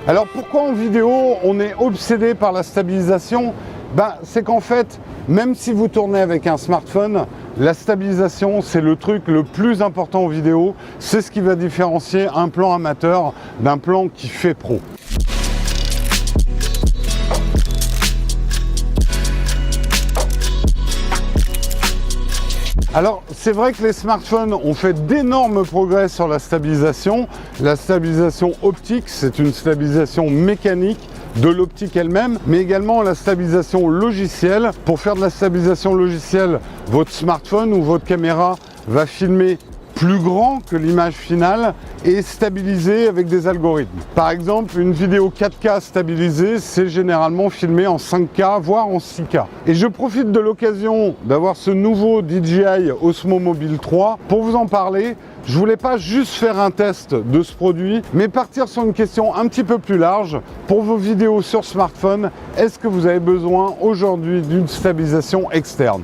Alors pourquoi en vidéo on est obsédé par la stabilisation? C'est qu'en fait, même si vous tournez avec un smartphone, la stabilisation c'est le truc le plus important en vidéo. C'est ce qui va différencier un plan amateur d'un plan qui fait pro. Alors, c'est vrai que les smartphones ont fait d'énormes progrès sur la stabilisation. La stabilisation optique, c'est une stabilisation mécanique de l'optique elle-même, mais également la stabilisation logicielle. Pour faire de la stabilisation logicielle, votre smartphone ou votre caméra va filmer plus grand que l'image finale et stabilisé avec des algorithmes. Par exemple, une vidéo 4K stabilisée, c'est généralement filmé en 5K, voire en 6K. Et je profite de l'occasion d'avoir ce nouveau DJI Osmo Mobile 3 pour vous en parler. Je voulais pas juste faire un test de ce produit, mais partir sur une question un petit peu plus large. Pour vos vidéos sur smartphone, est-ce que vous avez besoin aujourd'hui d'une stabilisation externe ?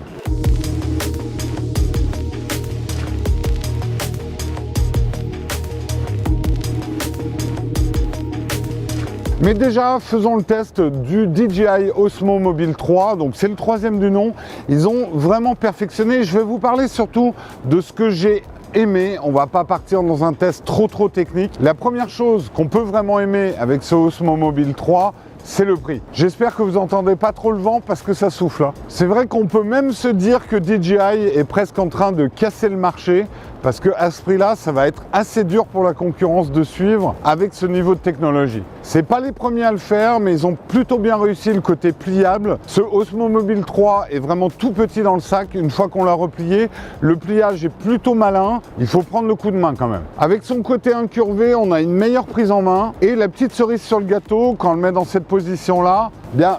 Mais déjà, faisons le test du DJI Osmo Mobile 3, donc c'est le troisième du nom. Ils ont vraiment perfectionné. Je vais vous parler surtout de ce que j'ai aimé. On va pas partir dans un test trop technique. La première chose qu'on peut vraiment aimer avec ce Osmo Mobile 3, c'est le prix. J'espère que vous n'entendez pas trop le vent parce que ça souffle. C'est vrai qu'on peut même se dire que DJI est presque en train de casser le marché parce qu'à ce prix-là, ça va être assez dur pour la concurrence de suivre avec ce niveau de technologie. C'est pas les premiers à le faire, mais ils ont plutôt bien réussi le côté pliable. Ce Osmo Mobile 3 est vraiment tout petit dans le sac. Une fois qu'on l'a replié, le pliage est plutôt malin. Il faut prendre le coup de main quand même. Avec son côté incurvé, on a une meilleure prise en main. Et la petite cerise sur le gâteau, quand on le met dans cette position-là,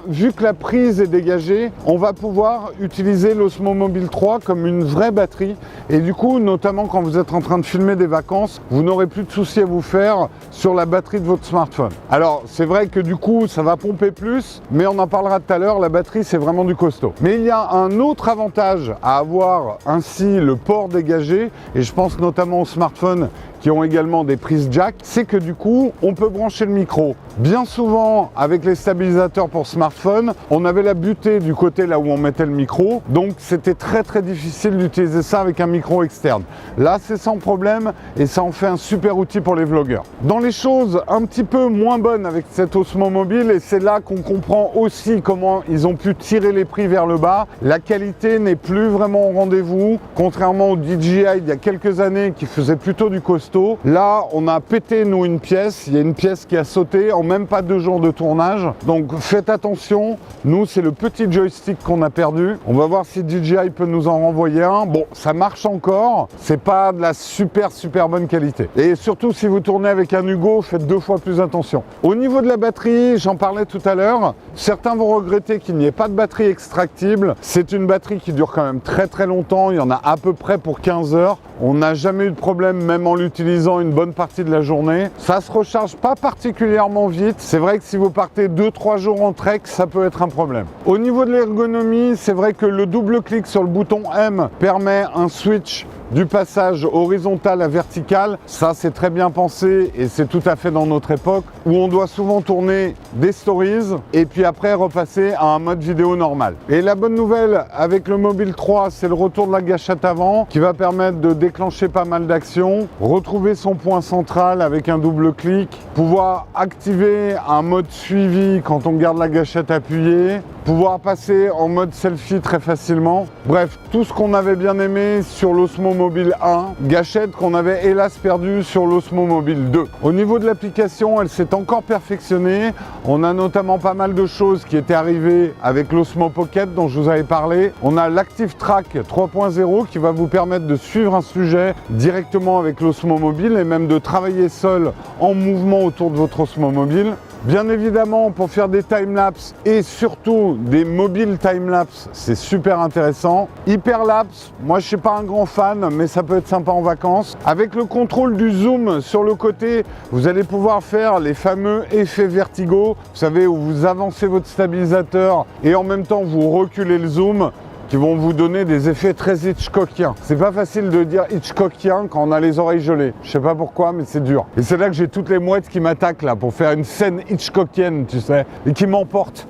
vu que la prise est dégagée, on va pouvoir utiliser l'Osmo Mobile 3 comme une vraie batterie. Et du coup, notamment quand vous êtes en train de filmer des vacances, vous n'aurez plus de soucis à vous faire sur la batterie de votre smartphone. Alors, c'est vrai que du coup, ça va pomper plus, mais on en parlera tout à l'heure, la batterie, c'est vraiment du costaud. Mais il y a un autre avantage à avoir ainsi le port dégagé, et je pense notamment aux smartphones qui ont également des prises jack, c'est que du coup, on peut brancher le micro. Bien souvent, avec les stabilisateurs pour smartphone, on avait la butée du côté là où on mettait le micro, donc c'était très difficile d'utiliser ça avec un micro externe. Là, c'est sans problème et ça en fait un super outil pour les vlogueurs. Dans les choses un petit peu moins bonnes avec cet Osmo Mobile, et c'est là qu'on comprend aussi comment ils ont pu tirer les prix vers le bas, la qualité n'est plus vraiment au rendez-vous, contrairement au DJI il y a quelques années qui faisait plutôt du costaud. Là, on a pété nous une pièce, il y a une pièce qui a sauté en même pas 2 jours de tournage. Donc faites attention, nous c'est le petit joystick qu'on a perdu. On va voir si DJI peut nous en renvoyer un. Bon, ça marche encore, c'est pas de la super bonne qualité. Et surtout si vous tournez avec un Hugo, faites 2 fois plus attention. Au niveau de la batterie, j'en parlais tout à l'heure, certains vont regretter qu'il n'y ait pas de batterie extractible. C'est une batterie qui dure quand même très longtemps, il y en a à peu près pour 15 heures. On n'a jamais eu de problème, même en l'utilisant une bonne partie de la journée. Ça se recharge pas particulièrement vite. C'est vrai que si vous partez 2-3 jours en trek, ça peut être un problème. Au niveau de l'ergonomie, c'est vrai que le double clic sur le bouton M permet un switch du passage horizontal à vertical. Ça, c'est très bien pensé et c'est tout à fait dans notre époque où on doit souvent tourner des stories et puis après repasser à un mode vidéo normal. Et la bonne nouvelle avec le Mobile 3, c'est le retour de la gâchette avant qui va permettre de déclencher pas mal d'actions, retrouver son point central avec un double clic, pouvoir activer un mode suivi quand on garde la gâchette appuyée, pouvoir passer en mode selfie très facilement. Bref, tout ce qu'on avait bien aimé sur l'Osmo Mobile 1, gâchette qu'on avait hélas perdu sur l'Osmo Mobile 2. Au niveau de l'application, elle s'est encore perfectionnée. On a notamment pas mal de choses qui étaient arrivées avec l'Osmo Pocket dont je vous avais parlé. On a l'Active Track 3.0 qui va vous permettre de suivre un sujet directement avec l'Osmo Mobile et même de travailler seul en mouvement autour de votre Osmo Mobile. Bien évidemment, pour faire des timelapses et surtout des mobiles timelapses, c'est super intéressant. Hyperlapse, moi je ne suis pas un grand fan, mais ça peut être sympa en vacances. Avec le contrôle du zoom sur le côté, vous allez pouvoir faire les fameux effets vertigo. Vous savez, où vous avancez votre stabilisateur et en même temps vous reculez le zoom. qui vont vous donner des effets très Hitchcockiens. C'est pas facile de dire Hitchcockien quand on a les oreilles gelées. Je sais pas pourquoi, mais c'est dur. Et c'est là que j'ai toutes les mouettes qui m'attaquent là pour faire une scène Hitchcockienne, tu sais, et qui m'emportent.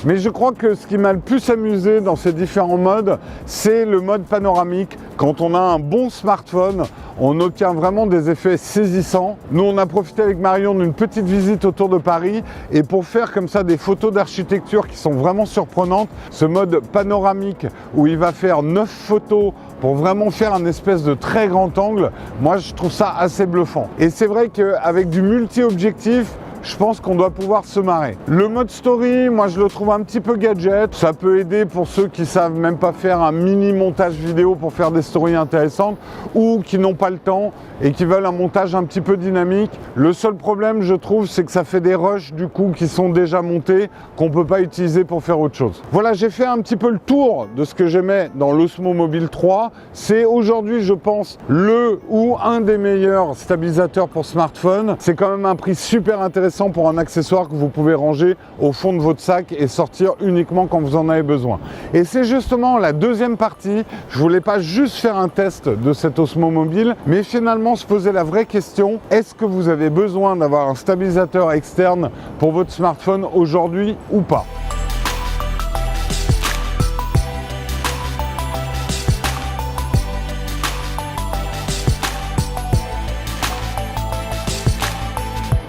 Mais je crois que ce qui m'a le plus amusé dans ces différents modes, c'est le mode panoramique. Quand on a un bon smartphone, on obtient vraiment des effets saisissants. Nous, on a profité avec Marion d'une petite visite autour de Paris et pour faire comme ça des photos d'architecture qui sont vraiment surprenantes, ce mode panoramique où il va faire 9 photos pour vraiment faire un espèce de très grand angle, moi je trouve ça assez bluffant. Et c'est vrai qu'avec du multi-objectif, je pense qu'on doit pouvoir se marrer. Le mode story, moi je le trouve un petit peu gadget. Ça peut aider pour ceux qui savent même pas faire un mini montage vidéo pour faire des stories intéressantes ou qui n'ont pas le temps et qui veulent un montage un petit peu dynamique. Le seul problème, je trouve, c'est que ça fait des rushs du coup qui sont déjà montés qu'on peut pas utiliser pour faire autre chose. Voilà, j'ai fait un petit peu le tour de ce que j'aimais dans l'Osmo Mobile 3. C'est aujourd'hui, je pense, le ou un des meilleurs stabilisateurs pour smartphone. C'est quand même un prix super intéressant pour un accessoire que vous pouvez ranger au fond de votre sac et sortir uniquement quand vous en avez besoin. Et c'est justement la deuxième partie. Je voulais pas juste faire un test de cet Osmo Mobile, mais finalement se poser la vraie question, est-ce que vous avez besoin d'avoir un stabilisateur externe pour votre smartphone aujourd'hui ou pas ?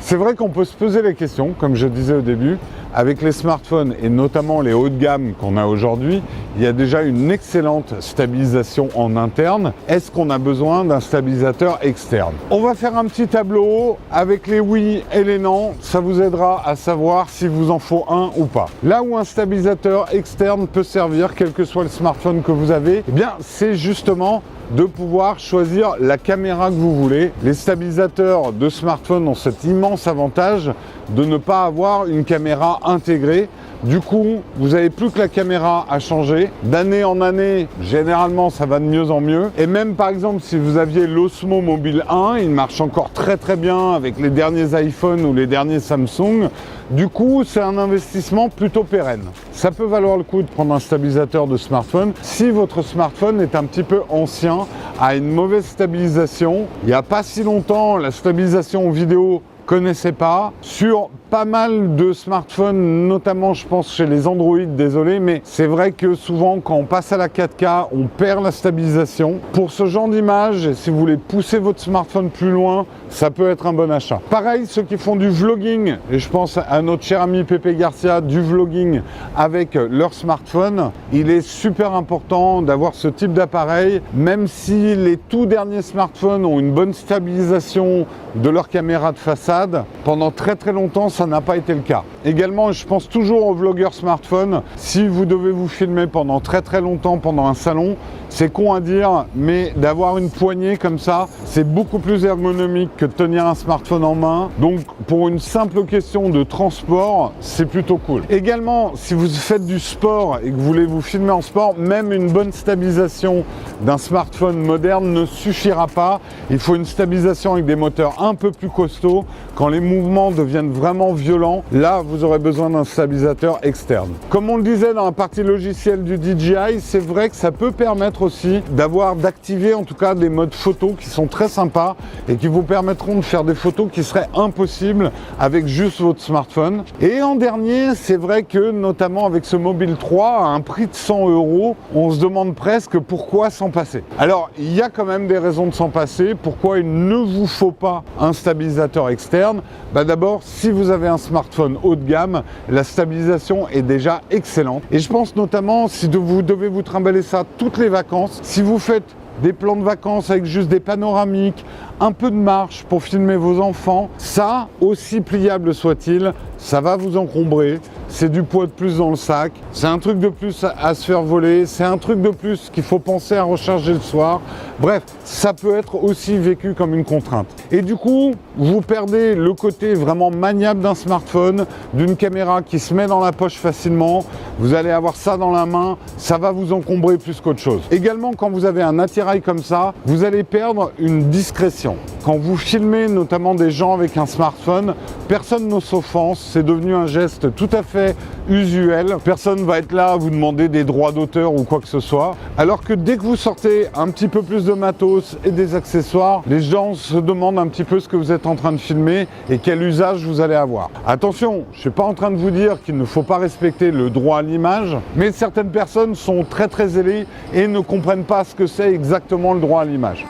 C'est vrai qu'on peut se poser les questions, comme je disais au début, avec les smartphones et notamment les hauts de gamme qu'on a aujourd'hui, il y a déjà une excellente stabilisation en interne. Est-ce qu'on a besoin d'un stabilisateur externe? On va faire un petit tableau avec les oui et les non. Ça vous aidera à savoir si vous en faut un ou pas. Là où un stabilisateur externe peut servir, quel que soit le smartphone que vous avez, eh bien, c'est justement de pouvoir choisir la caméra que vous voulez. Les stabilisateurs de smartphone ont cet immense avantage de ne pas avoir une caméra intégrée. Du coup, vous n'avez plus que la caméra à changer. D'année en année, généralement, ça va de mieux en mieux. Et même, par exemple, si vous aviez l'Osmo Mobile 1, il marche encore très très bien avec les derniers iPhone ou les derniers Samsung. Du coup, c'est un investissement plutôt pérenne. Ça peut valoir le coup de prendre un stabilisateur de smartphone si votre smartphone est un petit peu ancien, a une mauvaise stabilisation. Il n'y a pas si longtemps, la stabilisation vidéo connaissais pas. Sur pas mal de smartphones, notamment je pense chez les Android, désolé, mais c'est vrai que souvent quand on passe à la 4K, on perd la stabilisation. Pour ce genre d'image, et si vous voulez pousser votre smartphone plus loin, ça peut être un bon achat. Pareil, ceux qui font du vlogging, et je pense à notre cher ami Pepe Garcia, du vlogging avec leur smartphone, il est super important d'avoir ce type d'appareil, même si les tout derniers smartphones ont une bonne stabilisation de leur caméra de façade. Pendant très très longtemps, ça n'a pas été le cas. Également, je pense toujours aux vlogueurs smartphone. Si vous devez vous filmer pendant très très longtemps pendant un salon, c'est con à dire, mais d'avoir une poignée comme ça, c'est beaucoup plus ergonomique que de tenir un smartphone en main. Donc, pour une simple question de transport, c'est plutôt cool. Également, si vous faites du sport et que vous voulez vous filmer en sport, même une bonne stabilisation d'un smartphone moderne ne suffira pas. Il faut une stabilisation avec des moteurs un peu plus costauds. Quand les mouvements deviennent vraiment violents, là, vous aurez besoin d'un stabilisateur externe. Comme on le disait dans la partie logicielle du DJI, c'est vrai que ça peut permettre aussi d'activer en tout cas des modes photo qui sont très sympas et qui vous permettront de faire des photos qui seraient impossibles avec juste votre smartphone. Et en dernier, c'est vrai que notamment avec ce Mobile 3 à un prix de 100 €, on se demande presque pourquoi s'en passer. Alors, il y a quand même des raisons de s'en passer. Pourquoi il ne vous faut pas un stabilisateur externe? D'abord, si vous avez un smartphone haut de gamme, la stabilisation est déjà excellente. Et je pense notamment si vous devez vous trimballer ça toutes les vacances, si vous faites des plans de vacances avec juste des panoramiques, un peu de marche pour filmer vos enfants, ça, aussi pliable soit-il, ça va vous encombrer. C'est du poids de plus dans le sac, c'est un truc de plus à se faire voler, c'est un truc de plus qu'il faut penser à recharger le soir. Bref, ça peut être aussi vécu comme une contrainte. Et du coup, vous perdez le côté vraiment maniable d'un smartphone, d'une caméra qui se met dans la poche facilement. Vous allez avoir ça dans la main, ça va vous encombrer plus qu'autre chose. Également, quand vous avez un attirail comme ça, vous allez perdre une discrétion attention, quand vous filmez notamment des gens avec un smartphone, personne ne s'offense, c'est devenu un geste tout à fait usuel. Personne ne va être là à vous demander des droits d'auteur ou quoi que ce soit. Alors que dès que vous sortez un petit peu plus de matos et des accessoires, les gens se demandent un petit peu ce que vous êtes en train de filmer et quel usage vous allez avoir. Attention, je ne suis pas en train de vous dire qu'il ne faut pas respecter le droit à l'image, mais certaines personnes sont très zélées et ne comprennent pas ce que c'est exactement le droit à l'image.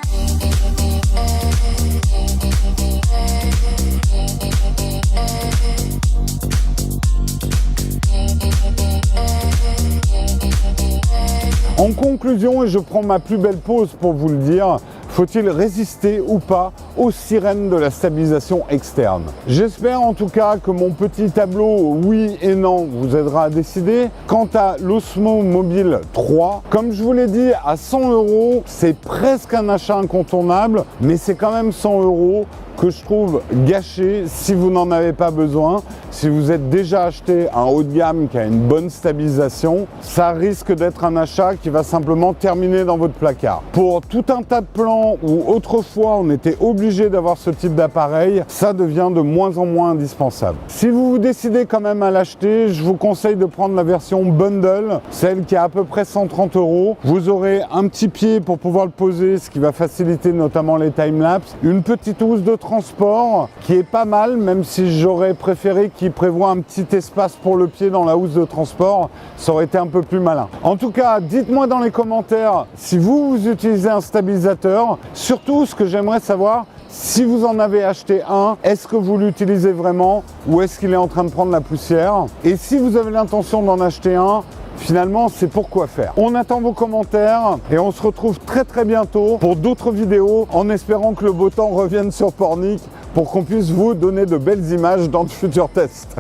En conclusion, et je prends ma plus belle pause pour vous le dire, faut-il résister ou pas aux sirènes de la stabilisation externe? J'espère en tout cas que mon petit tableau oui et non vous aidera à décider. Quant à l'Osmo Mobile 3, comme je vous l'ai dit, à 100 €, c'est presque un achat incontournable, mais c'est quand même 100 € que je trouve gâché si vous n'en avez pas besoin. Si vous êtes déjà acheté un haut de gamme qui a une bonne stabilisation, ça risque d'être un achat qui va simplement terminer dans votre placard. Pour tout un tas de plans où autrefois on était obligé d'avoir ce type d'appareil, ça devient de moins en moins indispensable. Si vous vous décidez quand même à l'acheter, je vous conseille de prendre la version bundle, celle qui est à peu près 130 €. Vous aurez un petit pied pour pouvoir le poser, ce qui va faciliter notamment les timelapses, une petite housse de transport qui est pas mal, même si j'aurais préféré qu'il prévoit un petit espace pour le pied dans la housse de transport, ça aurait été un peu plus malin. En tout cas, dites-moi dans les commentaires si vous utilisez un stabilisateur. Surtout, ce que j'aimerais savoir, si vous en avez acheté un, est-ce que vous l'utilisez vraiment ou est-ce qu'il est en train de prendre la poussière? Et si vous avez l'intention d'en acheter un, finalement, c'est pour quoi faire. On attend vos commentaires et on se retrouve très bientôt pour d'autres vidéos en espérant que le beau temps revienne sur Pornic pour qu'on puisse vous donner de belles images dans de futurs tests.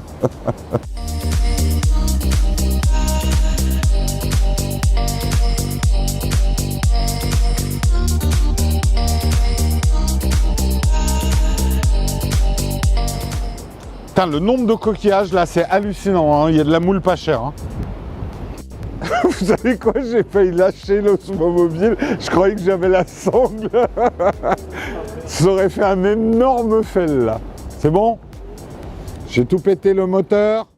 Putain, le nombre de coquillages là, c'est hallucinant, hein. Il y a de la moule pas chère. Hein. Vous savez quoi, j'ai failli lâcher l'Osmo Mobile, je croyais que j'avais la sangle. Ça aurait fait un énorme fail là. C'est bon? J'ai tout pété le moteur.